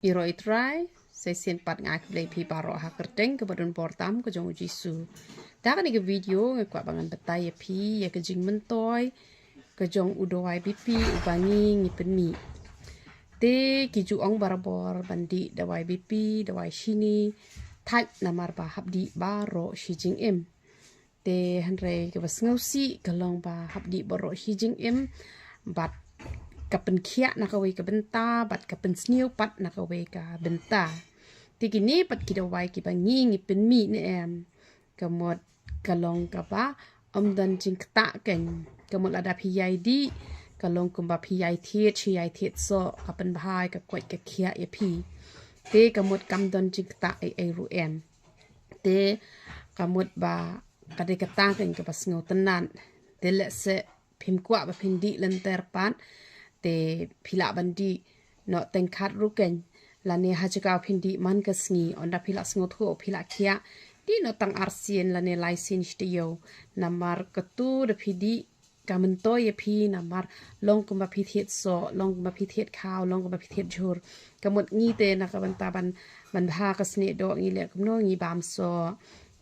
Iro itrai, saya sen pat ngak play pi paro ha kerteng ke badun portam ke jong ujisu. Dah kan ke video ngakwa bangan betai ya pi ya ke jing mentoy ke jong udowai bipi ubangi ngipen mi. Te kiju ong barabor bandi dawai bipi dawai shini type namar ba habdi baro shi jing em. Te hanre ke bas ngausi kalong ba habdi baro shi jing em bat kapen kia nakawe ka benta bat kapen sniu pat nakawe ka benta tigini pat kidawai ki bangi ngipen mi ne em kamot kalong ka ba dan jing kta ken kamot ada piyai di kalong kumba piyai thiet so kapen bahai ka kwet ka kia ya pi te kamot kam don jing kta ai ru em te kamot ba kade kata ken ka pas ngau tenan te le se phim kwa ba phindi lenter pat te pila bandi no tengkat ruken lane hajaka phindi man kasngi onda pila sngo thu pila khia di no tang arsien lane license te yo namar ketu de phidi kamen ye phi namar long kumba phi thiet so long kumba phi thiet khaw long kumba phi thiet jhur kamot ngi te na ka ban ta ban bha kasni do ngi le kumno ngi bam so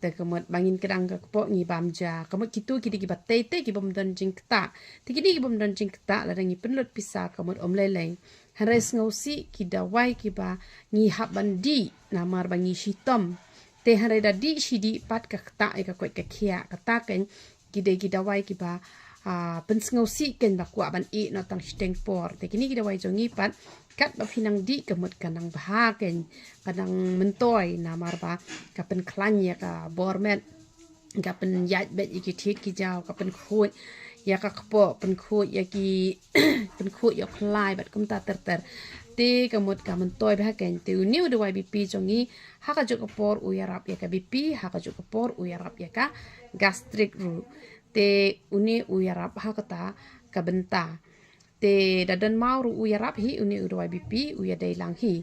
te kamot bangin kedang ka po ngi bam ja kamot kitu kidi ki batte te ki bom don jing kta ti kidi ki bom don jing kta la ngi penlut pisa kamot om lele hares ngausi ki dawai ki ba ngi hab bandi namar bangi shitom te hare da di shidi pat ka kta e ka kwet ka khia kata ken kide ki dawai ki ba pen ngausi ken ba kwa ban e no tang steng por te kini ki dawai jongi pat kat ba pinang di kamot kanang bah ken kanang mentoy namar ba kapen klanya ka bormet kapen yat bet iki thit ki jaw kapen khoi ya ka kpo pen khoi ya ki pen khoi ya klai bat kum ta ter te kamot ka mentoy ba ken te uniu de wai bp jongi ha ka jok por u yarap ya ka bp ha ka jok por u yarap ya ka gastric ru te uni u yarap ha ka ta ka benta te dadan mau ru u yarap hi uni u doi bp u ya dai lang hi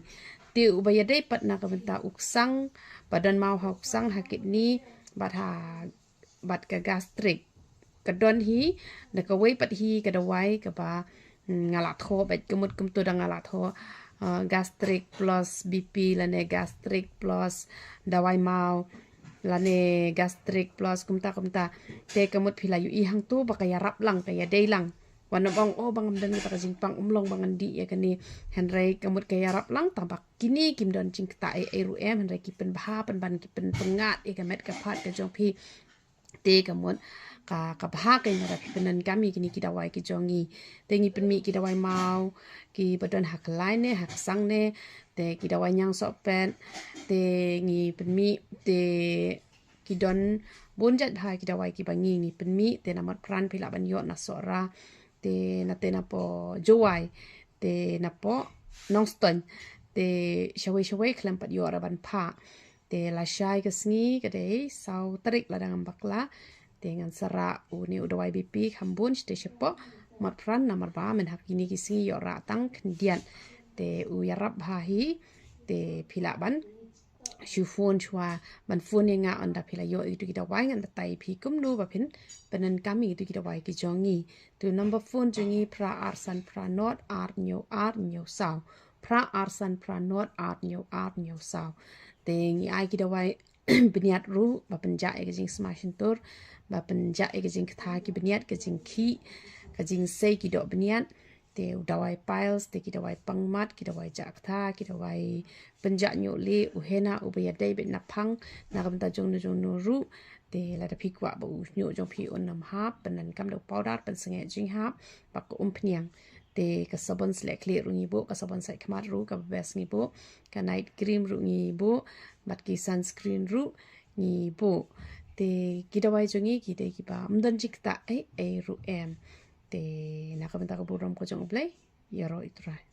te u ba ya dai pat na ka benta uksang badan mau ha uksang ha kidni bat ka gastric ka don hi na ka wei pat hi ka dawai ka ba ngala tho bat kemut kem tu da ngala tho gastric plus bp lane gastric plus dawai mau lane gastric plus kumta te kemut phila yu i hang tu ba ka yarap lang ka ya dai lang wana bang bangam dan kita kajing pang umlong bangan di ya kani henry kamut kaya rap lang tambak kini kim don jing kta e ru em henry kipen baha pen ban kipen pengat e kamet ka phat ka jong phi te kamut ka baha ka ngara penan kami kini kita wai ki jongi te ngi pen mi kita wai mau ki badon hak lain ne hak sang ne te kita wai nyang so pen te ngi pen mi te ki don bonjat bha kita wai ki bangi ngi pen mi te namat pran pila ban yo na sora te na po jowai te na po nongston te shawai klampat yo araban pha te la shai ka sngi ka dei sau tarik la dang bakla te ngan sara uni udawai bp khambun ste shepo mat pran namar ba men hakini ki sngi yo ra tang khndian te u yarap bha hi te phila ban shu phone chwa man phone nga anda phila yo itu kita wai ngan tai phi kum nu ba phin penan kami itu kita wai ki jongi tu number phone jongi pra arsan pra not ar nyo sao pra arsan pra not ar nyo sao teng ai kita wai beniat ru ba penja e jing smashin tur ba penja e jing tha ki beniat ke jing khi ka jing sei ki do beniat te dawai piles te ki dawai pangmat ki dawai jak tha ki dawai penja nyo le uhena ubaya dai bet na phang na kam ta jong no ru te la da phi kwa ba u nyo jong phi on nam ha panan kam do powder pan singe jing ha pak ko phniang te ka sabon slek le ru ngi bo ka sabon sai khmat ru ka bes ngi bo ka night cream ru ngi bo bat ki sunscreen ru ngi bo te ki dawai jongi ki te ki ba amdan jikta ai ru em te nakabenta ka buram ko jong play yaro itrai